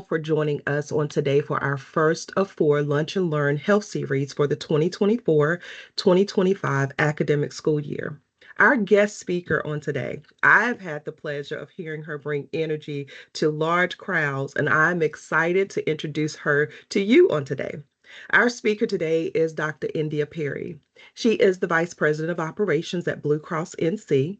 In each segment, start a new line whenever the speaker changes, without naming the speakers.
for joining us on today for our first of four Lunch and Learn Health Series for the 2024-2025 academic school year. Our guest speaker on today, I've had the pleasure of hearing her bring energy to large crowds, and I'm excited to introduce her to you on today. Our speaker today is Dr. Endya Perry. She is the Vice President of Operations at Blue Cross NC.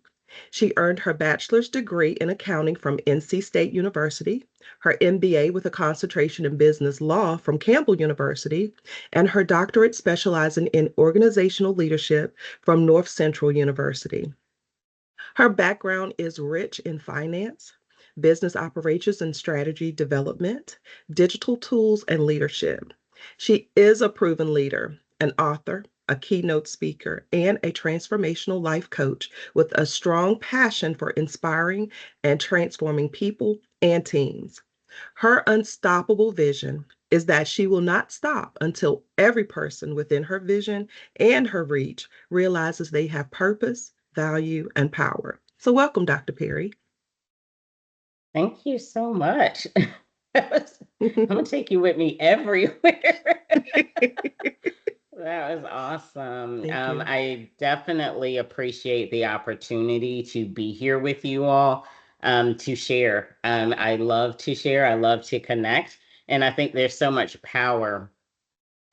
She earned her bachelor's degree in accounting from NC State University, her MBA with a concentration in business law from Campbell University, and her doctorate specializing in organizational leadership from North Central University. Her background is rich in finance, business operations and strategy development, digital tools, and leadership. She is a proven leader, an author, a keynote speaker, and a transformational life coach with a strong passion for inspiring and transforming people and teams. Her unstoppable vision is that she will not stop until every person within her vision and her reach realizes they have purpose, value, and power. So, welcome, Dr. Perry.
Thank you so much. I'm gonna take you with me everywhere. That was awesome.
Thank you.
I definitely appreciate the opportunity to be here with you all, to share. I love to share. I love to connect, and I think there's so much power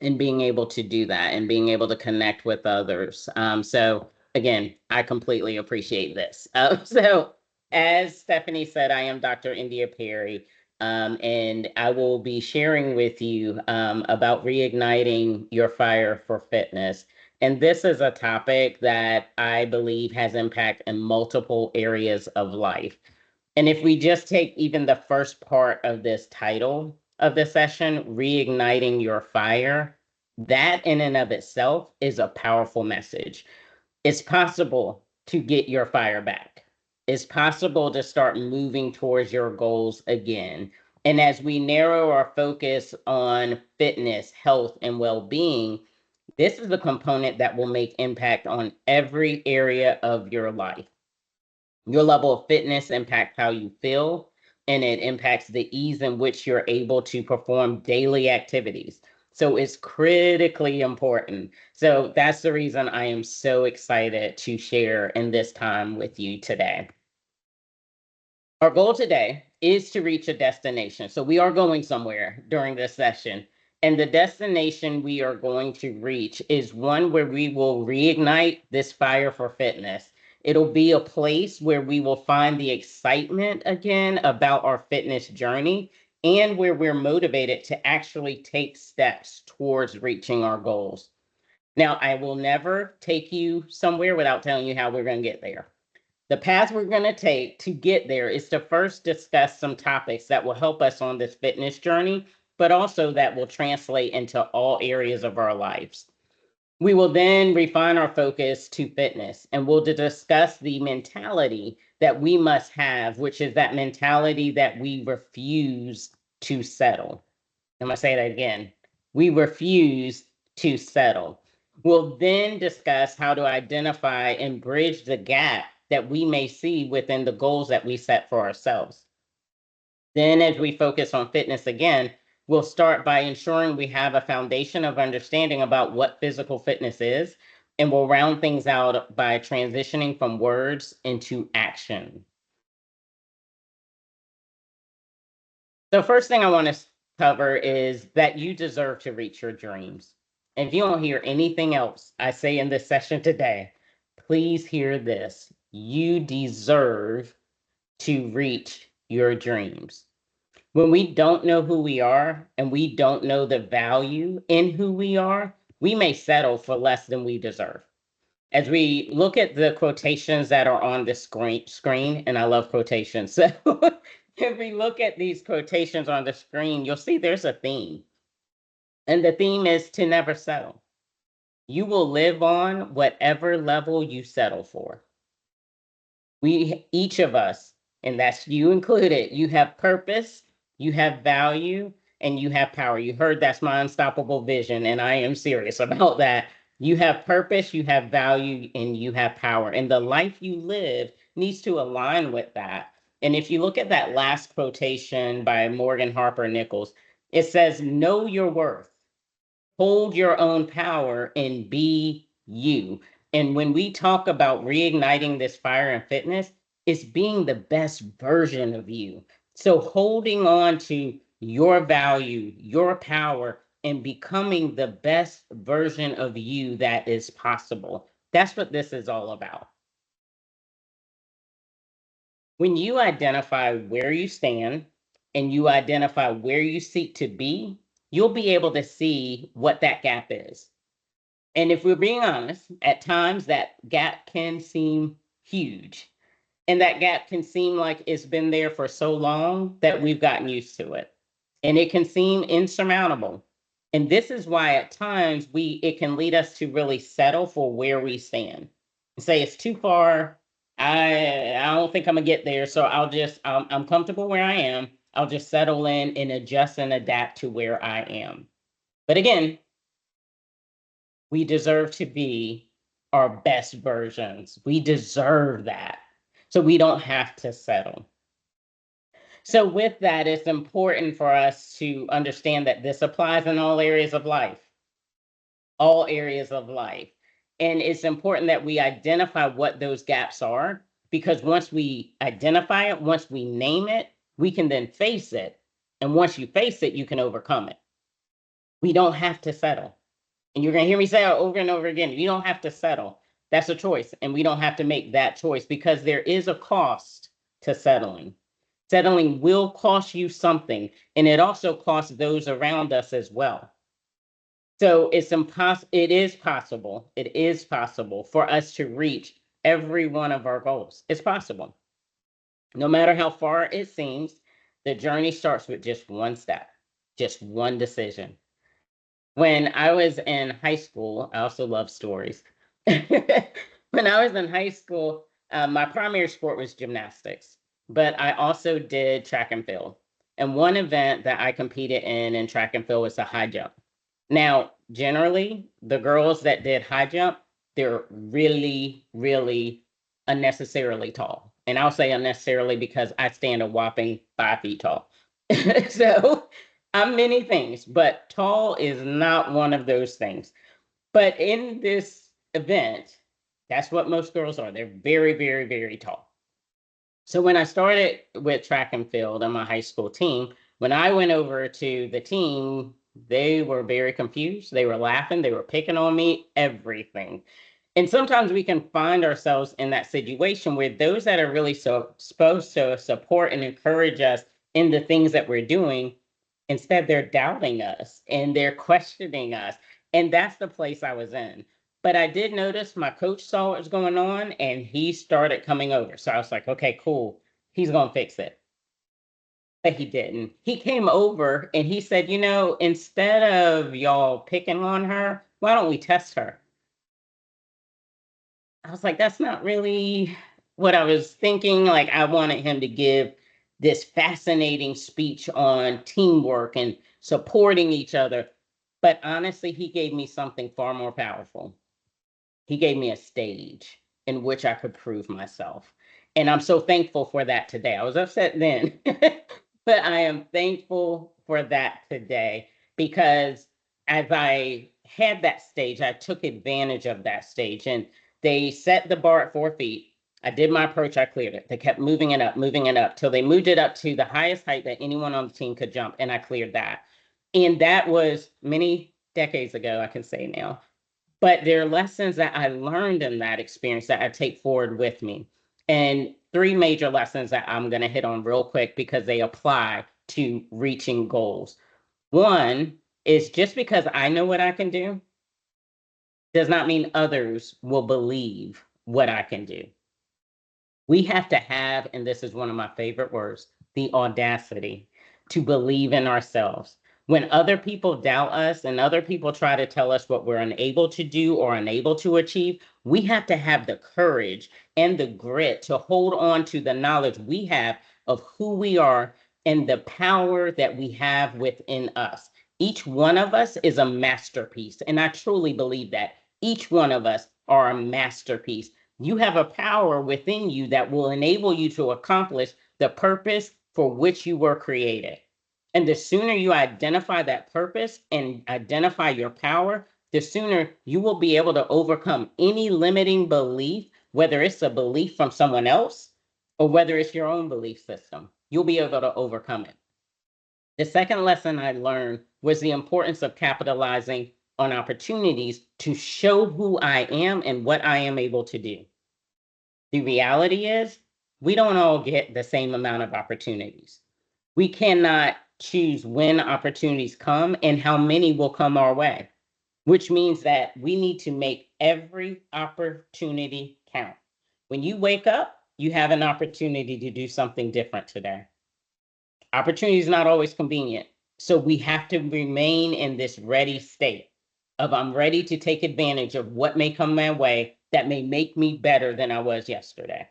in being able to do that and being able to connect with others. So again, I completely appreciate this. So as Stephanie said, I am Dr. Endya Perry, and I will be sharing with you about reigniting your fire for fitness. And this is a topic that I believe has impact in multiple areas of life. And if we just take even the first part of this title of the session, reigniting your fire, that in and of itself is a powerful message. It's possible to get your fire back. It's possible to start moving towards your goals again. And as we narrow our focus on fitness, health, and well being, this is a component that will make impact on every area of your life. Your level of fitness impacts how you feel, and it impacts the ease in which you're able to perform daily activities. So it's critically important. So that's the reason I am so excited to share in this time with you today. Our goal today is to reach a destination. So we are going somewhere during this session. And the destination we are going to reach is one where we will reignite this fire for fitness. It'll be a place where we will find the excitement again about our fitness journey and where we're motivated to actually take steps towards reaching our goals. Now, I will never take you somewhere without telling you how we're going to get there. The path we're going to take to get there is to first discuss some topics that will help us on this fitness journey, but also that will translate into all areas of our lives. We will then refine our focus to fitness and we'll discuss the mentality that we must have, which is that mentality that we refuse to settle. I'm going to say that again. We refuse to settle. We'll then discuss how to identify and bridge the gap that we may see within the goals that we set for ourselves. Then, as we focus on fitness again, we'll start by ensuring we have a foundation of understanding about what physical fitness is, and we'll round things out by transitioning from words into action. The first thing I want to cover is that you deserve to reach your dreams. And if you don't hear anything else I say in this session today, please hear this. You deserve to reach your dreams. When we don't know who we are and we don't know the value in who we are, we may settle for less than we deserve. As we look at the quotations that are on the screen, and I love quotations. So if we look at these quotations on the screen, you'll see there's a theme. And the theme is to never settle. You will live on whatever level you settle for. Each of us, and that's you included, you have purpose, you have value, and you have power. You heard that's my unstoppable vision, and I am serious about that. You have purpose, you have value, and you have power. And the life you live needs to align with that. And if you look at that last quotation by Morgan Harper Nichols, it says, "Know your worth, hold your own power, and be you." And when we talk about reigniting this fire in fitness, it's being the best version of you. So holding on to your value, your power, and becoming the best version of you that is possible. That's what this is all about. When you identify where you stand and you identify where you seek to be, you'll be able to see what that gap is. And if we're being honest, at times that gap can seem huge. And that gap can seem like it's been there for so long that we've gotten used to it. And it can seem insurmountable. And this is why at times it can lead us to really settle for where we stand. Say it's too far. I don't think I'm gonna get there. So I'm comfortable where I am. I'll just settle in and adjust and adapt to where I am. But again, we deserve to be our best versions. We deserve that. So we don't have to settle. So, with that, it's important for us to understand that this applies in all areas of life, all areas of life. And it's important that we identify what those gaps are, because once we identify it, once we name it, we can then face it. And once you face it, you can overcome it. We don't have to settle. And you're going to hear me say it over and over again. You don't have to settle. That's a choice. And we don't have to make that choice because there is a cost to settling. Settling will cost you something, and it also costs those around us as well. So it is possible. It is possible for us to reach every one of our goals. It's possible. No matter how far it seems, the journey starts with just one step, just one decision. When I was in high school, I also love stories. When I was in high school, my primary sport was gymnastics, but I also did track and field. And one event that I competed in track and field was the high jump. Now, generally, the girls that did high jump, they're really, really unnecessarily tall. And I'll say unnecessarily because I stand a whopping 5 feet tall. So I'm many things, but tall is not one of those things. But in this event, that's what most girls are. They're very, very, very tall. So when I started with track and field on my high school team, when I went over to the team, they were very confused. They were laughing, they were picking on me, everything. And sometimes we can find ourselves in that situation where those that are really supposed to support and encourage us in the things that we're doing, instead they're doubting us and they're questioning us. And that's the place I was in. But I did notice my coach saw what was going on and he started coming over. So I was like, okay, cool. He's going to fix it. But he didn't. He came over and he said, instead of y'all picking on her, why don't we test her? I was like, that's not really what I was thinking. Like, I wanted him to give this fascinating speech on teamwork and supporting each other. But honestly, he gave me something far more powerful. He gave me a stage in which I could prove myself. And I'm so thankful for that today. I was upset then, but I am thankful for that today because as I had that stage, I took advantage of that stage and they set the bar at 4 feet. I did my approach, I cleared it. They kept moving it up till they moved it up to the highest height that anyone on the team could jump, and I cleared that. And that was many decades ago, I can say now. But there are lessons that I learned in that experience that I take forward with me. And three major lessons that I'm going to hit on real quick because they apply to reaching goals. One is just because I know what I can do does not mean others will believe what I can do. We have to have, and this is one of my favorite words, the audacity to believe in ourselves. When other people doubt us and other people try to tell us what we're unable to do or unable to achieve, we have to have the courage and the grit to hold on to the knowledge we have of who we are and the power that we have within us. Each one of us is a masterpiece, and I truly believe that. Each one of us are a masterpiece. You have a power within you that will enable you to accomplish the purpose for which you were created. And the sooner you identify that purpose and identify your power, the sooner you will be able to overcome any limiting belief, whether it's a belief from someone else or whether it's your own belief system. You'll be able to overcome it. The second lesson I learned was the importance of capitalizing on opportunities to show who I am and what I am able to do. The reality is, we don't all get the same amount of opportunities. We cannot choose when opportunities come and how many will come our way, which means that we need to make every opportunity count. When you wake up, you have an opportunity to do something different today. Opportunity is not always convenient. So we have to remain in this ready state of I'm ready to take advantage of what may come my way that may make me better than I was yesterday.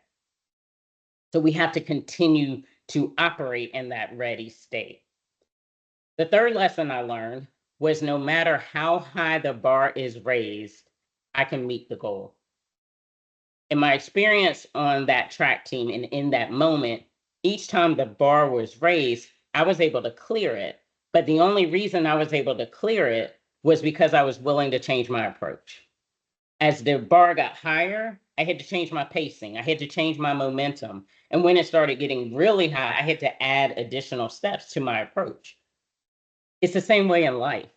So we have to continue to operate in that ready state. The third lesson I learned was no matter how high the bar is raised, I can meet the goal. In my experience on that track team and in that moment, each time the bar was raised, I was able to clear it. But the only reason I was able to clear it was because I was willing to change my approach. As the bar got higher, I had to change my pacing. I had to change my momentum. And when it started getting really high, I had to add additional steps to my approach. It's the same way in life.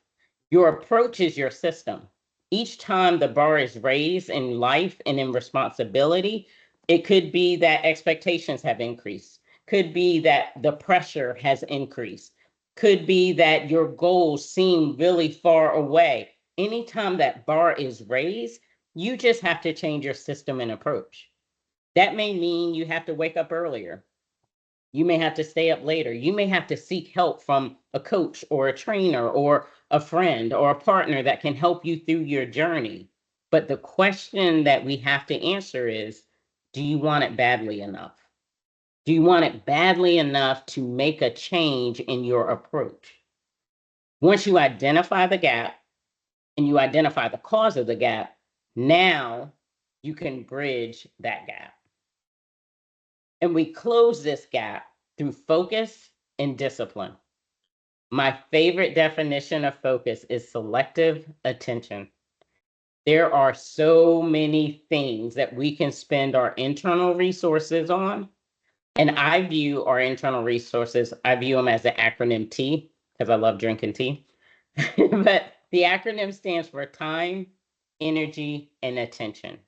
Your approach is your system. Each time the bar is raised in life and in responsibility, it could be that expectations have increased, could be that the pressure has increased, could be that your goals seem really far away. Anytime that bar is raised, you just have to change your system and approach. That may mean you have to wake up earlier. You may have to stay up later. You may have to seek help from a coach or a trainer or a friend or a partner that can help you through your journey. But the question that we have to answer is, do you want it badly enough? Do you want it badly enough to make a change in your approach? Once you identify the gap and you identify the cause of the gap, now you can bridge that gap. And we close this gap through focus and discipline. My favorite definition of focus is selective attention. There are so many things that we can spend our internal resources on. And I view our internal resources, I view them as the acronym T, because I love drinking tea. But the acronym stands for time, energy, and attention.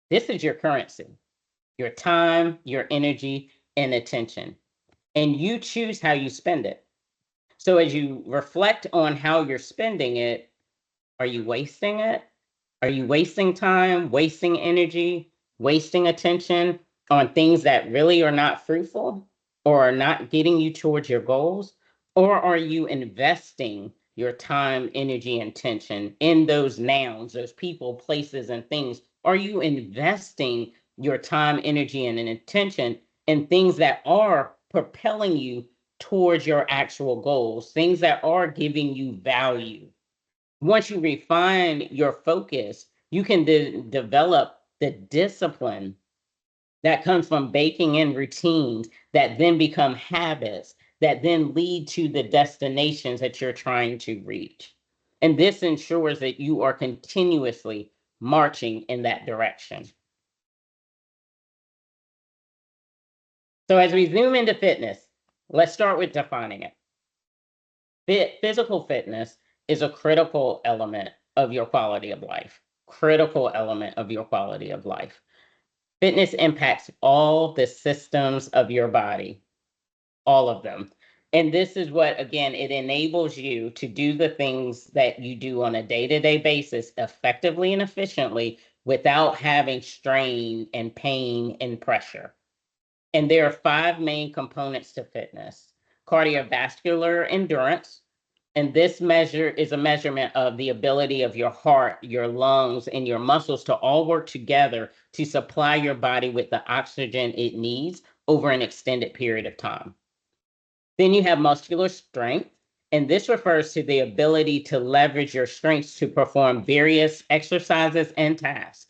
This is your currency, your time, your energy, and attention. And you choose how you spend it. So as you reflect on how you're spending it, are you wasting it? Are you wasting time, wasting energy, wasting attention on things that really are not fruitful or are not getting you towards your goals? Or are you investing your time, energy, and attention in those nouns, those people, places, and things? Are you investing your time, energy, and attention in things that are propelling you towards your actual goals, things that are giving you value? Once you refine your focus, you can develop the discipline that comes from baking in routines that then become habits that then lead to the destinations that you're trying to reach. And this ensures that you are continuously marching in that direction. So as we zoom into fitness, let's start with defining it. Physical fitness is a critical element of your quality of life. Critical element of your quality of life. Fitness impacts all the systems of your body, all of them. And this is what, again, it enables you to do the things that you do on a day to day basis effectively and efficiently without having strain and pain and pressure. And there are five main components to fitness: cardiovascular endurance. And this measure is a measurement of the ability of your heart, your lungs, and your muscles to all work together to supply your body with the oxygen it needs over an extended period of time. Then you have muscular strength, and this refers to the ability to leverage your strengths to perform various exercises and tasks.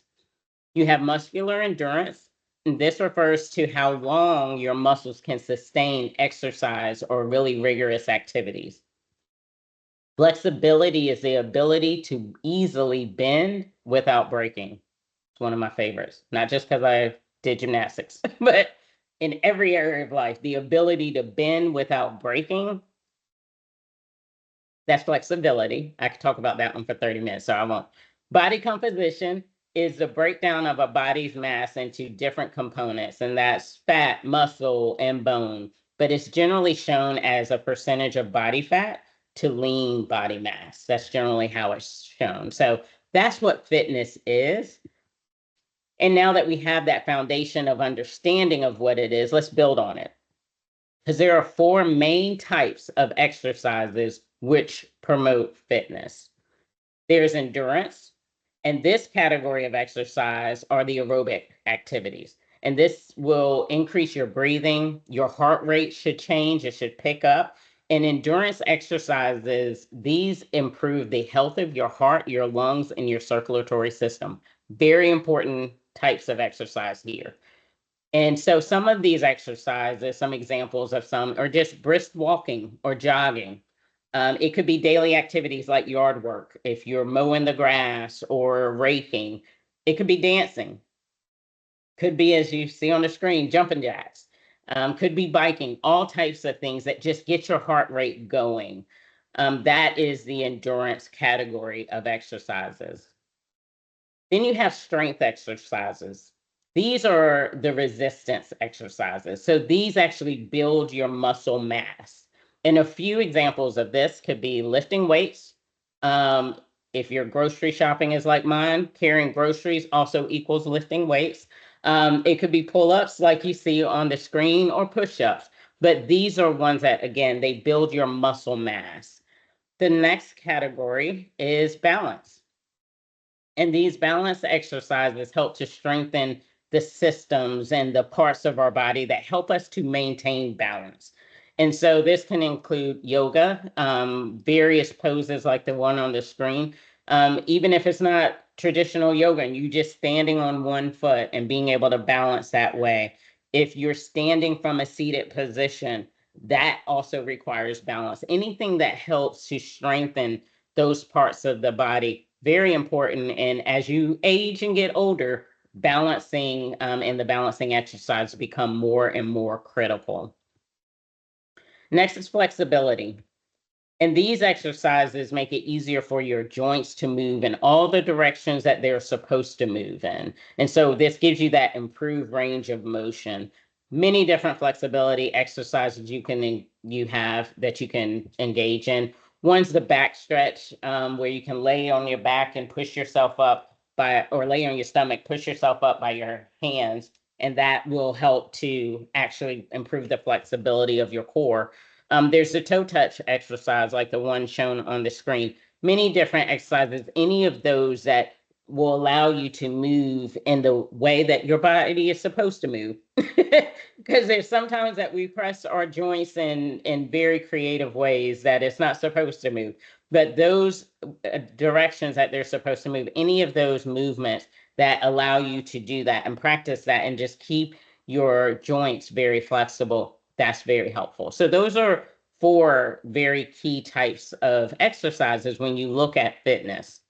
You have muscular endurance. This refers to how long your muscles can sustain exercise or really rigorous activities. Flexibility is the ability to easily bend without breaking. It's one of my favorites, not just because I did gymnastics, but in every area of life, the ability to bend without breaking, that's flexibility. I could talk about that one for 30 minutes, so I won't. Body composition is the breakdown of a body's mass into different components, and that's fat, muscle, and bone. But it's generally shown as a percentage of body fat to lean body mass. That's generally how it's shown. So that's what fitness is. And now that we have that foundation of understanding of what it is, let's build on it. Because there are four main types of exercises which promote fitness. There's endurance, and this category of exercise are the aerobic activities. And this will increase your breathing, your heart rate should change, it should pick up. And endurance exercises, these improve the health of your heart, your lungs, and your circulatory system. Very important types of exercise here. And so some of these exercises, some examples of some are just brisk walking or jogging. It could be daily activities like yard work, if you're mowing the grass or raking. It could be dancing. Could be, as you see on the screen, jumping jacks. Could be biking, all types of things that just get your heart rate going. That is the endurance category of exercises. Then you have strength exercises. These are the resistance exercises. So these actually build your muscle mass. And a few examples of this could be lifting weights. Um, if your grocery shopping is like mine, carrying groceries also equals lifting weights. It could be pull ups like you see on the screen or push ups. But these are ones that, again, they build your muscle mass. The next category is balance. And these balance exercises help to strengthen the systems and the parts of our body that help us to maintain balance. And so this can include yoga, various poses like the one on the screen. Even if it's not traditional yoga and you just standing on one foot and being able to balance that way. If you're standing from a seated position, that also requires balance. Anything that helps to strengthen those parts of the body, very important. And as you age and get older, balancing and the balancing exercise become more and more critical. Next is flexibility. And these exercises make it easier for your joints to move in all the directions that they're supposed to move in. And so this gives you that improved range of motion. Many different flexibility exercises you have that you can engage in. One's the back stretch, where you can lay on your back and push yourself up by, or lay on your stomach, push yourself up by your hands, and that will help to actually improve the flexibility of your core. There's the toe touch exercise, like the one shown on the screen. Many different exercises, any of those that will allow you to move in the way that your body is supposed to move. Because there's sometimes that we press our joints in very creative ways that it's not supposed to move. But those directions that they're supposed to move, any of those movements that allow you to do that and practice that and just keep your joints very flexible, that's very helpful. So those are four very key types of exercises when you look at fitness.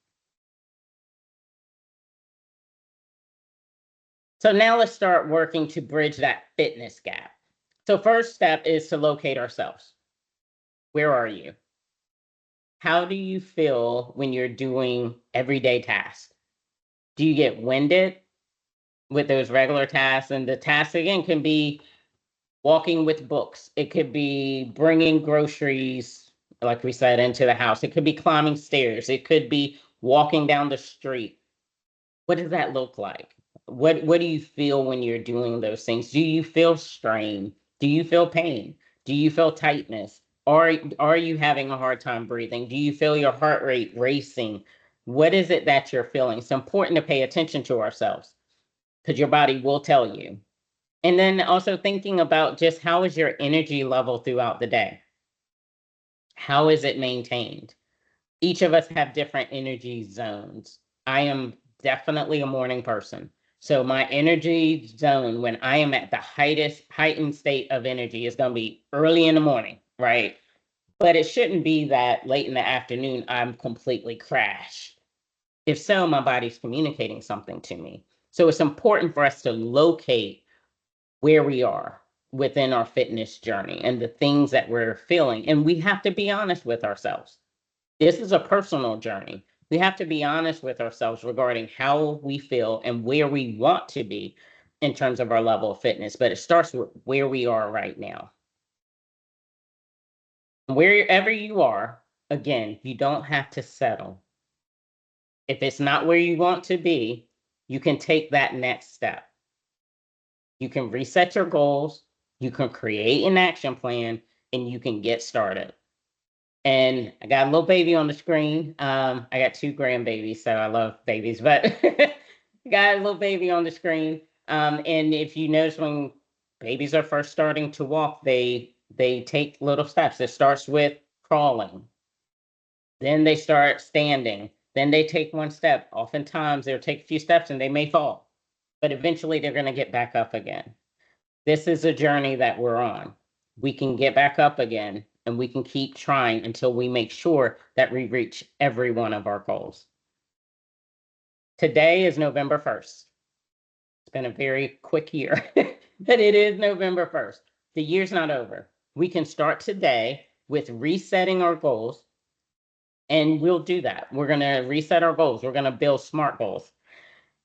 So now let's start working to bridge that fitness gap. So first step is to locate ourselves. Where are you? How do you feel when you're doing everyday tasks? Do you get winded with those regular tasks? And the tasks again can be walking with books. It could be bringing groceries, like we said, into the house. It could be climbing stairs. It could be walking down the street. What does that look like? What do you feel when you're doing those things? Do you feel strain? Do you feel pain? Do you feel tightness? Are you having a hard time breathing? Do you feel your heart rate racing? What is it that you're feeling? It's important to pay attention to ourselves because your body will tell you. And then also thinking about just how is your energy level throughout the day? How is it maintained? Each of us have different energy zones. I am definitely a morning person. So my energy zone when I am at the heightened state of energy is going to be early in the morning, right? But it shouldn't be that late in the afternoon I'm completely crashed. If so, my body's communicating something to me. So it's important for us to locate where we are within our fitness journey and the things that we're feeling. And we have to be honest with ourselves. This is a personal journey. We have to be honest with ourselves regarding how we feel and where we want to be in terms of our level of fitness. But it starts with where we are right now. Wherever you are, again, you don't have to settle. If it's not where you want to be, you can take that next step. You can reset your goals, you can create an action plan, and you can get started. And I got a little baby on the screen. I got two grandbabies, so I love babies, but got a little baby on the screen. And if you notice when babies are first starting to walk, they take little steps. It starts with crawling, then they start standing, then they take one step. Oftentimes they'll take a few steps and they may fall, but eventually they're going to get back up again. This is a journey that we're on. We can get back up again and we can keep trying until we make sure that we reach every one of our goals. Today is November 1st. It's been a very quick year, but it is November 1st. The year's not over. We can start today with resetting our goals, and we'll do that. We're going to reset our goals. We're going to build SMART goals.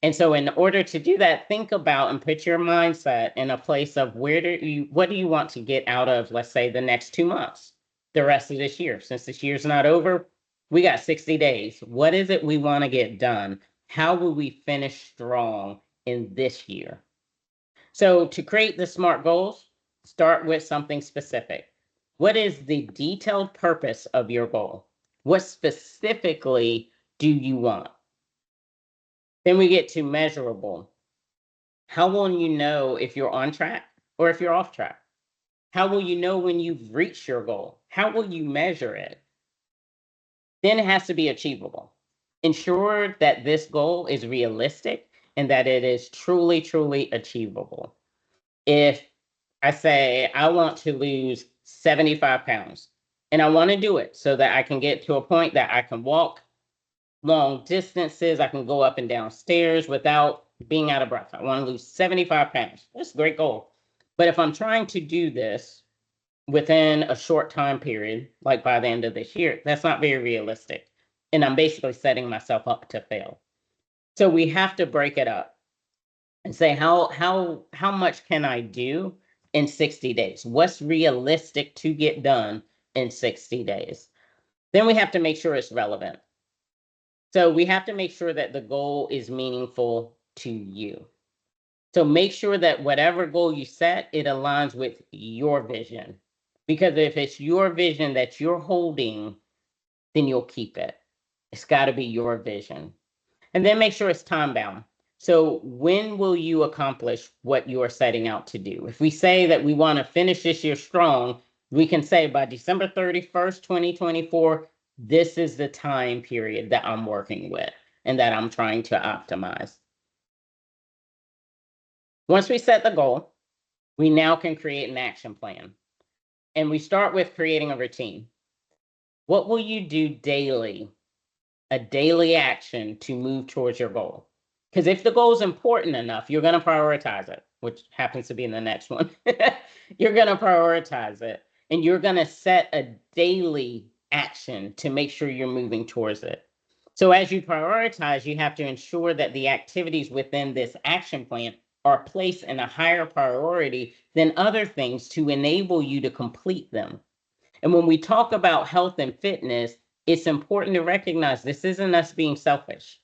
And so in order to do that, think about and put your mindset in a place of what do you want to get out of, let's say, the next 2 months, the rest of this year. Since this year's not over, we got 60 days. What is it we want to get done? How will we finish strong in this year? So to create the SMART goals, start with something specific. What is the detailed purpose of your goal? What specifically do you want? Then we get to measurable. How will you know if you're on track or if you're off track? How will you know when you've reached your goal? How will you measure it? Then it has to be achievable. Ensure that this goal is realistic and that it is truly, truly achievable. If I say I want to lose 75 pounds and I want to do it so that I can get to a point that I can walk long distances. I can go up and down stairs without being out of breath. I want to lose 75 pounds. That's a great goal. But if I'm trying to do this within a short time period, like by the end of this year, that's not very realistic. And I'm basically setting myself up to fail. So we have to break it up and say, how much can I do in 60 days? What's realistic to get done in 60 days? Then we have to make sure it's relevant. So we have to make sure that the goal is meaningful to you. So make sure that whatever goal you set, it aligns with your vision. Because if it's your vision that you're holding, then you'll keep it. It's got to be your vision. And then make sure it's time bound. So when will you accomplish what you are setting out to do? If we say that we want to finish this year strong, we can say by December 31st, 2024, this is the time period that I'm working with and that I'm trying to optimize. Once we set the goal, we now can create an action plan. And we start with creating a routine. What will you do daily? A daily action to move towards your goal. Because if the goal is important enough, you're going to prioritize it, which happens to be in the next one. You're going to prioritize it and you're going to set a daily action to make sure you're moving towards it. So as you prioritize, you have to ensure that the activities within this action plan are placed in a higher priority than other things to enable you to complete them. And when we talk about health and fitness, it's important to recognize this isn't us being selfish.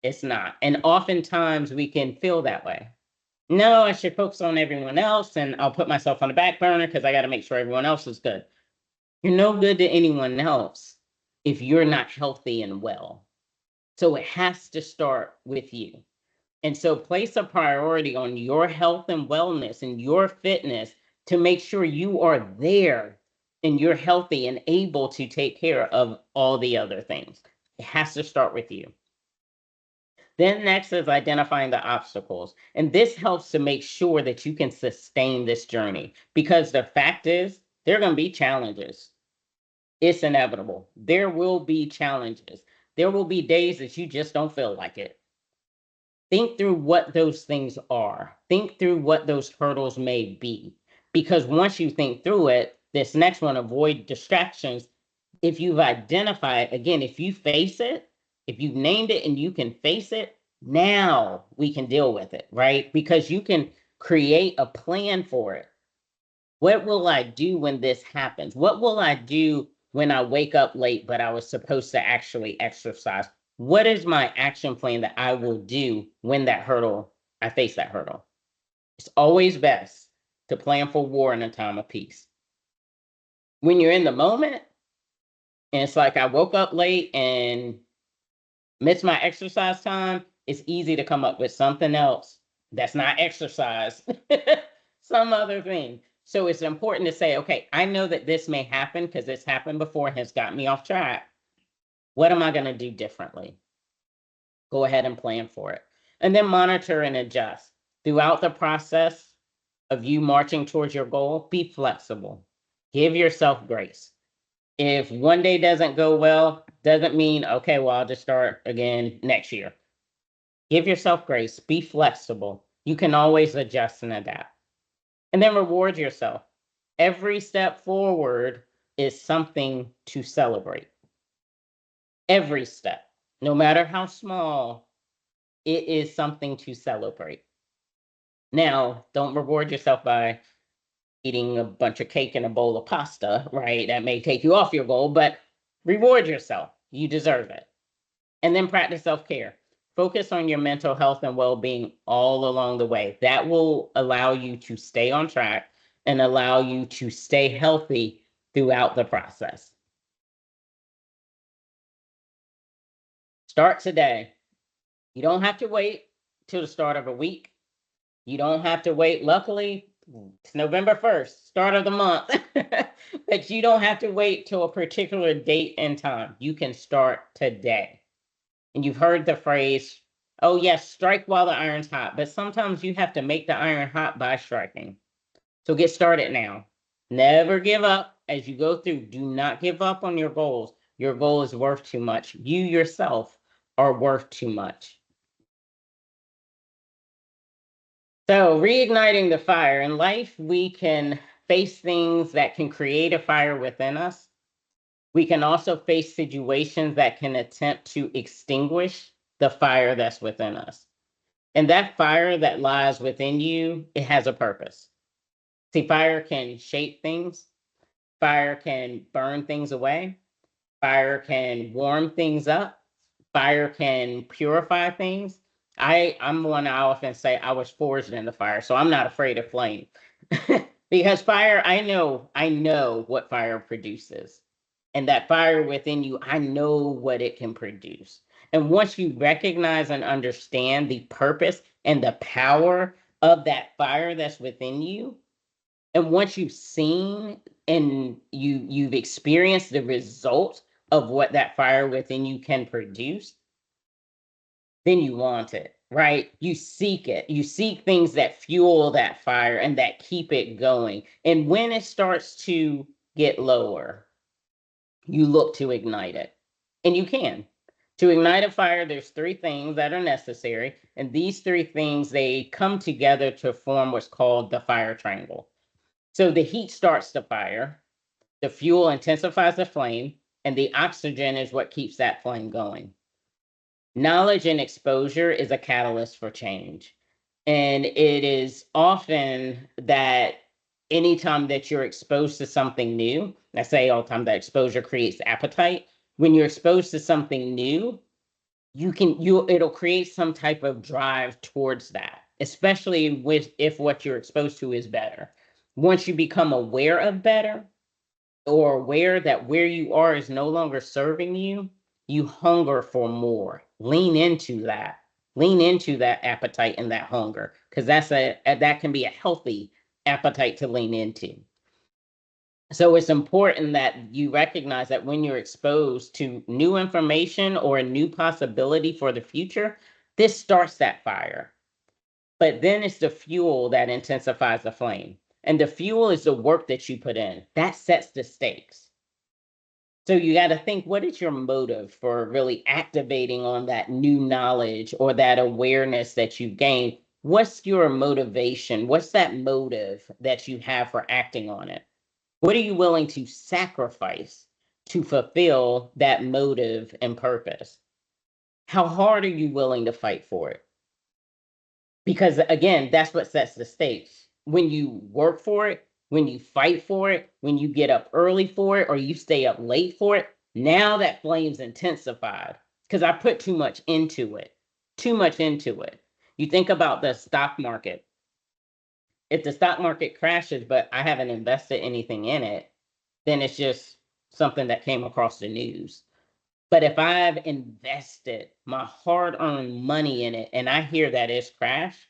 It's not. And oftentimes we can feel that way. No, I should focus on everyone else and I'll put myself on the back burner because I got to make sure everyone else is good. You're no good to anyone else if you're not healthy and well. So it has to start with you. And so place a priority on your health and wellness and your fitness to make sure you are there and you're healthy and able to take care of all the other things. It has to start with you. Then next is identifying the obstacles. And this helps to make sure that you can sustain this journey because the fact is, there are going to be challenges. It's inevitable. There will be challenges. There will be days that you just don't feel like it. Think through what those things are. Think through what those hurdles may be. Because once you think through it, this next one, avoid distractions. If you've identified, again, if you face it, if you've named it and you can face it, now we can deal with it, right? Because you can create a plan for it. What will I do when this happens? What will I do when I wake up late, but I was supposed to actually exercise? What is my action plan that I will do when I face that hurdle? It's always best to plan for war in a time of peace. When you're in the moment, and it's like I woke up late and missed my exercise time, it's easy to come up with something else that's not exercise, some other thing. So it's important to say, okay, I know that this may happen because it's happened before and has got me off track. What am I going to do differently? Go ahead and plan for it. And then monitor and adjust. Throughout the process of you marching towards your goal, be flexible. Give yourself grace. If one day doesn't go well, doesn't mean, okay, well, I'll just start again next year. Give yourself grace. Be flexible. You can always adjust and adapt. And then reward yourself. Every step forward is something to celebrate. Every step, no matter how small, it is something to celebrate. Now, don't reward yourself by eating a bunch of cake and a bowl of pasta, right? That may take you off your goal, but reward yourself. You deserve it. And then practice self care. Focus on your mental health and well being all along the way. That will allow you to stay on track and allow you to stay healthy throughout the process. Start today. You don't have to wait till the start of a week. You don't have to wait. Luckily, it's November 1st, start of the month. But you don't have to wait till a particular date and time. You can start today. And you've heard the phrase, oh, yes, strike while the iron's hot. But sometimes you have to make the iron hot by striking. So get started now. Never give up as you go through. Do not give up on your goals. Your goal is worth too much. You yourself are worth too much. So, reigniting the fire. In life, we can face things that can create a fire within us. We can also face situations that can attempt to extinguish the fire that's within us. And that fire that lies within you, it has a purpose. See, fire can shape things, fire can burn things away, fire can warm things up, fire can purify things. I'm one I often say I was forged in the fire, so I'm not afraid of flame. Because fire, I know what fire produces. And that fire within you, I know what it can produce. And once you recognize and understand the purpose and the power of that fire that's within you, and once you've seen and you've experienced the result of what that fire within you can produce, then you want it, right? You seek it. You seek things that fuel that fire and that keep it going. And when it starts to get lower, you look to ignite it. And you can. To ignite a fire, there's three things that are necessary. And these three things, they come together to form what's called the fire triangle. So the heat starts the fire, the fuel intensifies the flame, and the oxygen is what keeps that flame going. Knowledge and exposure is a catalyst for change. And it is often that anytime that you're exposed to something new, I say all the time that exposure creates appetite. When you're exposed to something new, it'll create some type of drive towards that, especially with if what you're exposed to is better. Once you become aware of better, or aware that where you are is no longer serving you, you hunger for more. Lean into that. Lean into that appetite and that hunger, because that can be a healthy appetite to lean into. So it's important that you recognize that when you're exposed to new information or a new possibility for the future, This starts that fire. But then it's the fuel that intensifies the flame. And the fuel is the work that you put in. That sets the stakes. So you got to think, what is your motive for really activating on that new knowledge or that awareness that you've gained? What's your motivation? What's that motive that you have for acting on it? What are you willing to sacrifice to fulfill that motive and purpose? How hard are you willing to fight for it? Because again, that's what sets the stakes. When you work for it, when you fight for it, when you get up early for it, or you stay up late for it, now that flame's intensified because I put too much into it. Too much into it. You think about the stock market. If the stock market crashes, but I haven't invested anything in it, then it's just something that came across the news. But if I've invested my hard earned money in it and I hear that it's crashed,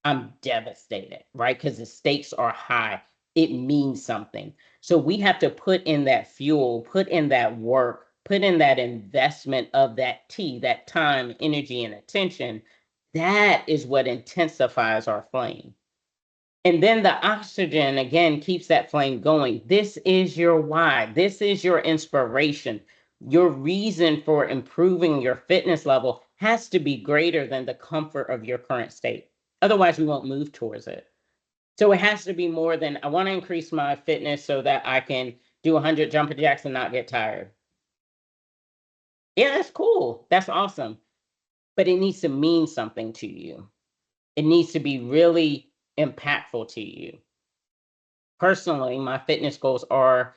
I'm devastated, right? Because the stakes are high. It means something. So we have to put in that fuel, put in that work, put in that investment of that T, that time, energy, and attention. That is what intensifies our flame. And then the oxygen again keeps that flame going. This is your why. This is your inspiration. Your reason for improving your fitness level has to be greater than the comfort of your current state. Otherwise, we won't move towards it. So it has to be more than I want to increase my fitness so that I can do 100 jumping jacks and not get tired. Yeah, that's cool. That's awesome. But it needs to mean something to you. It needs to be really impactful to you. Personally, my fitness goals are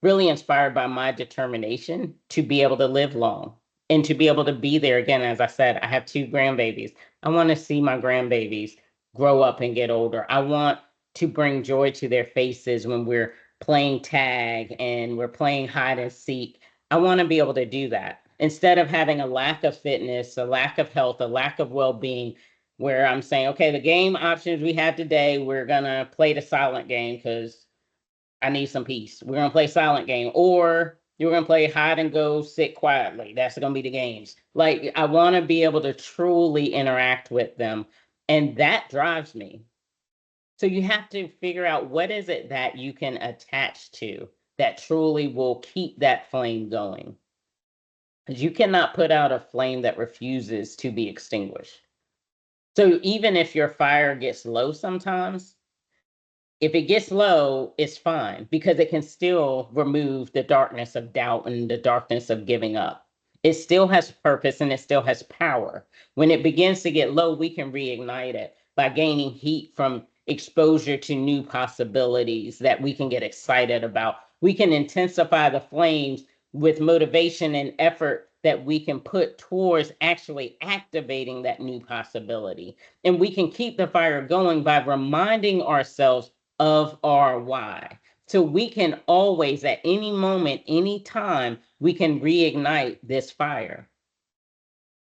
really inspired by my determination to be able to live long and to be able to be there again. As I said, I have two grandbabies. I want to see my grandbabies grow up and get older. I want to bring joy to their faces when we're playing tag and we're playing hide and seek. I want to be able to do that instead of having a lack of fitness, a lack of health, a lack of well being, where I'm saying, okay, the game options we have today, we're gonna play the silent game because I need some peace. We're gonna play silent game, or you're gonna play hide and go, sit quietly. That's gonna be the games. Like I want to be able to truly interact with them, and that drives me. So you have to figure out what is it that you can attach to that truly will keep that flame going. Because you cannot put out a flame that refuses to be extinguished. So even if your fire gets low sometimes, if it gets low, it's fine because it can still remove the darkness of doubt and the darkness of giving up. It still has purpose and it still has power. When it begins to get low, we can reignite it by gaining heat from exposure to new possibilities that we can get excited about. We can intensify the flames with motivation and effort that we can put towards actually activating that new possibility. And we can keep the fire going by reminding ourselves of our why. So we can always, at any moment, any time, we can reignite this fire.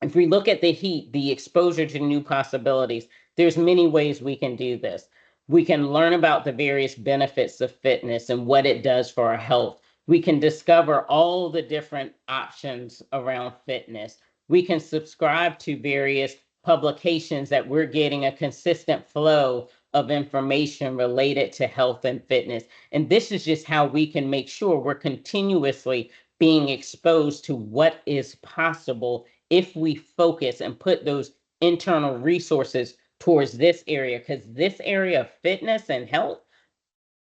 If we look at the heat, the exposure to new possibilities, there's many ways we can do this. We can learn about the various benefits of fitness and what it does for our health. We can discover all the different options around fitness. We can subscribe to various publications that we're getting a consistent flow of information related to health and fitness. And this is just how we can make sure we're continuously being exposed to what is possible if we focus and put those internal resources towards this area, because this area of fitness and health,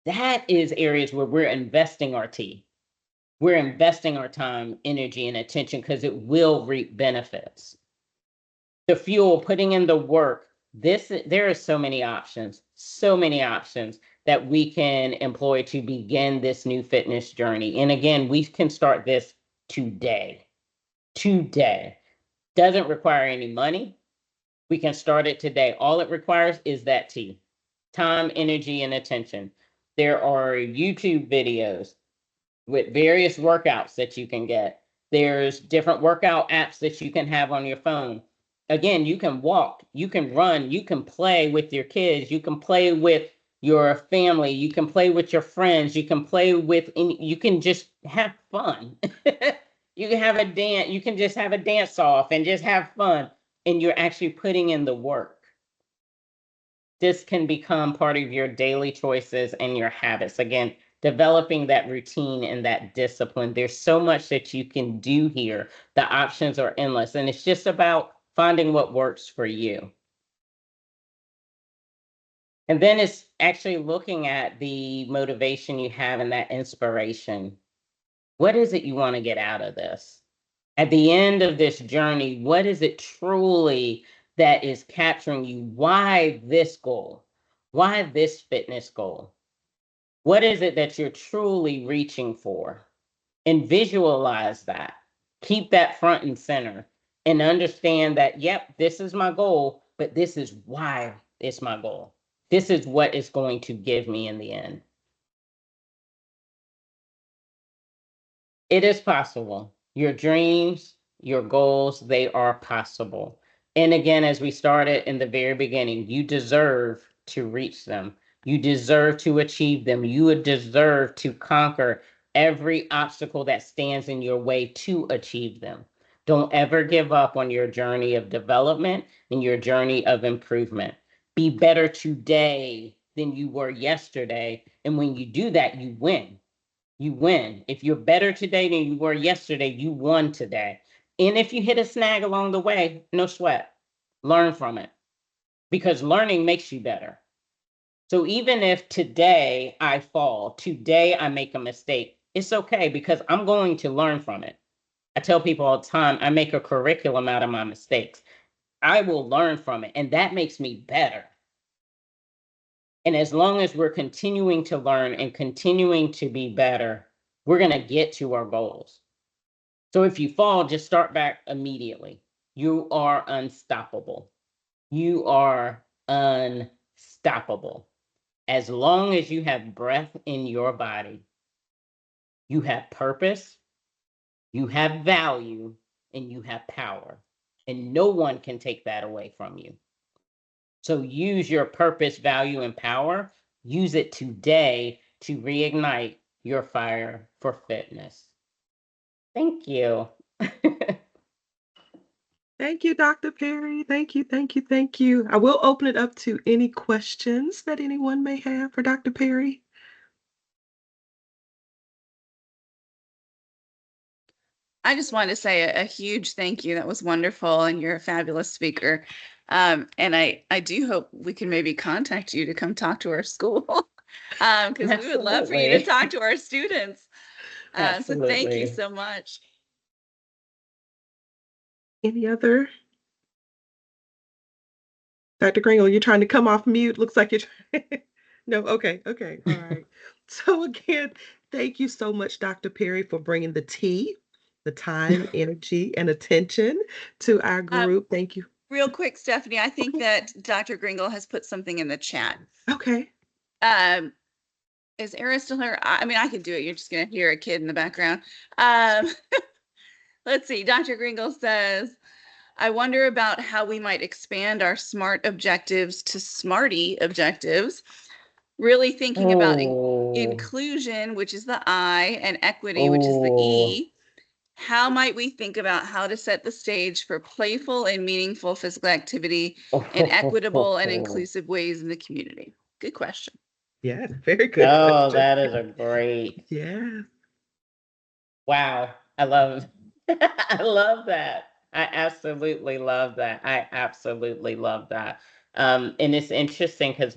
that is areas where we're investing our tea. We're investing our time, energy, and attention because it will reap benefits. The fuel, putting in the work, there are so many options that we can employ to begin this new fitness journey. And again, we can start this today. Today. Doesn't require any money. We can start it today. All it requires is that T, time, energy, and attention. There are YouTube videos with various workouts that you can get. There's different workout apps that you can have on your phone. Again, you can walk, you can run, you can play with your kids, you can play with your family, you can play with your friends, you can play with, you can just have fun. You can have a dance, you can just have a dance off and just have fun. and you're actually putting in the work, this can become part of your daily choices and your habits. Again, developing that routine and that discipline. There's so much that you can do here. The options are endless, and it's just about finding what works for you. And then it's actually looking at the motivation you have and that inspiration. What is it you want to get out of this? At the end of this journey, what is it truly that is capturing you? Why this goal? Why this fitness goal? What is it that you're truly reaching for? And visualize that. Keep that front and center and understand that, yep, this is my goal, but this is why it's my goal. This is what it's going to give me in the end. It is possible. Your dreams, your goals, they are possible. And again, as we started in the very beginning, you deserve to reach them. You deserve to achieve them. You would deserve to conquer every obstacle that stands in your way to achieve them. Don't ever give up on your journey of development and your journey of improvement. Be better today than you were yesterday. And when you do that, you win. You win. If you're better today than you were yesterday, you won today. And if you hit a snag along the way, no sweat. Learn from it because learning makes you better. So even if today I fall, today I make a mistake, it's okay because I'm going to learn from it. I tell people all the time, I make a curriculum out of my mistakes. I will learn from it, and that makes me better. And as long as we're continuing to learn and continuing to be better, we're going to get to our goals. So if you fall, just start back immediately. You are unstoppable. You are unstoppable. As long as you have breath in your body, you have purpose, you have value, and you have power. And no one can take that away from you. So use your purpose, value, and power. Use it today to reignite your fire for fitness. Thank you.
Thank you, Dr. Perry. Thank you, thank you, thank you. I will open it up to any questions that anyone may have for Dr. Perry.
I just wanted to say a huge thank you. That was wonderful, and you're a fabulous speaker. And I do hope we can maybe contact you to come talk to our school, because we would love for you to
Absolutely.
talk to our students. So thank you
Absolutely.
so much.
Any other? Dr. Gringle, you're trying to come off mute. Looks like you're trying. No, okay, okay, all right. So again, thank you so much, Dr. Perry, for bringing the tea, the time, energy, and attention to our
Um,
group. Thank you.
Real quick, Stephanie, I think
Okay,
that Dr. Gringle has put something in the chat.
okay.
Um, is Era still here? I mean, I could do it. You're just gonna hear a kid in the background. Um, let's see. Dr. Gringle says, I wonder about how we might expand our SMART objectives to SMARTY objectives, really thinking about
Oh,
inclusion, which is the I, and equity, which is the
oh,
E. How might we think about how to set the stage for playful and meaningful physical activity in equitable and
oh,
inclusive ways in the community? Good question.
Yes, very good
oh,
question.
that is a great.
Yeah.
Wow. I love I love that. I absolutely love that. I absolutely love that. And it's interesting because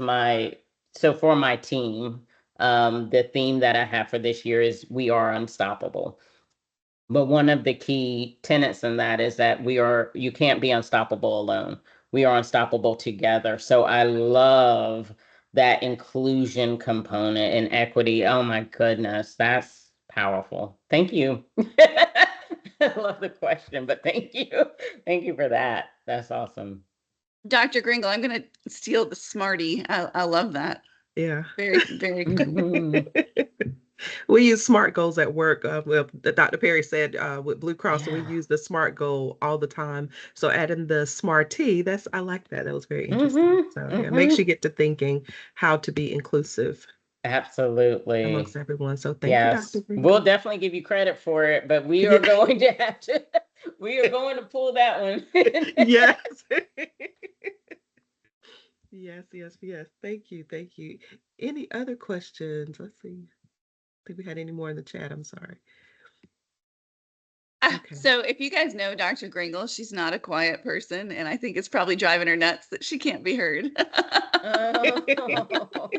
for my team, the theme that I have for this year is we are unstoppable. But one of the key tenets in that is that you can't be unstoppable alone. We are unstoppable together. So I love that inclusion component and equity. Oh my goodness, that's powerful. Thank you. I love the question, but thank you. Thank you for that. That's awesome.
Dr. Gringle, I'm going to steal the Smarty. I love that.
Yeah.
Very, very good.
We use SMART goals at work. Well, Dr. Perry said with Blue Cross, so we
Yeah.
use the SMART goal all the time. So adding the SMART, I like that. That was very interesting.
Mm-hmm.
So yeah, it makes
Mm-hmm.
you get to thinking how to be inclusive.
Absolutely.
amongst everyone. So thank you, Dr.
Yes. We'll
Bringle.
definitely give you credit for it, but we are
Yeah.
going to have to, we are going to pull that one.
Yes. Yes, yes, yes. Thank you. Thank you. Any other questions? Let's see. Think we had any more in the chat. I'm sorry. Okay.
So if you guys know Dr. Gringle, she's not a quiet person, and I think it's probably driving her nuts that she can't be heard.
Oh.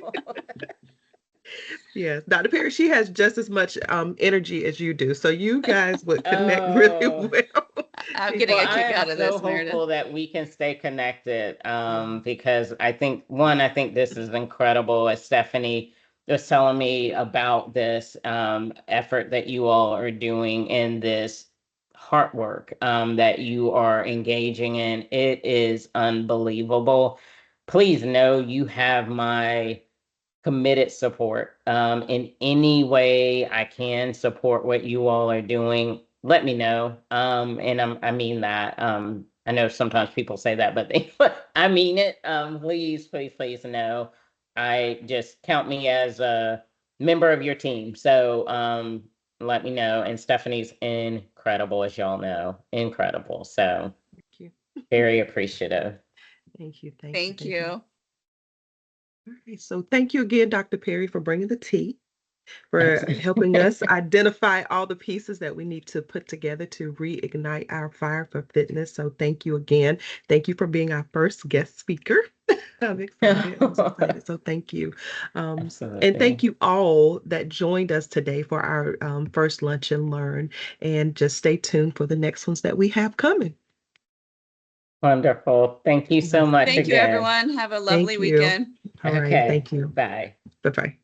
Yes, Dr. Perry, she has just as much energy as you do. So you guys would connect really
Oh.
well.
I'm
If
getting
Well,
a
you
I
kick
am
out of
so
this, Meredith.
hopeful that we can stay connected,
yeah.
because I think, one, I think this is incredible. As Stephanie was telling me about this effort that you all are doing in this heart work that you are engaging in, it is unbelievable. Please know you have my committed support. In any way I can support what you all are doing, let me know. And I mean that. I know sometimes people say that, but I mean it. Please, please, please know. I just count me as a member of your team. So let me know. And Stephanie's incredible, as y'all know, incredible. So
Thank you.
very appreciative.
Thank you. Thank you.
Thank
Thank you.
you.
All right. So thank you again, Dr. Perry, for bringing the tea, for helping us identify all the pieces that we need to put together to reignite our fire for fitness. So thank you again. Thank you for being our first guest speaker. I'm excited. I'm so excited. So thank you. And thank
Absolutely.
you all that joined us today for our first Lunch and Learn. And just stay tuned for the next ones that we have coming.
Wonderful. Thank you so
Yes,
much
Thank
thank
you,
you.
again.
everyone. Have a lovely
Thank you.
weekend.
All right.
Okay.
Thank you.
Bye.
Bye bye.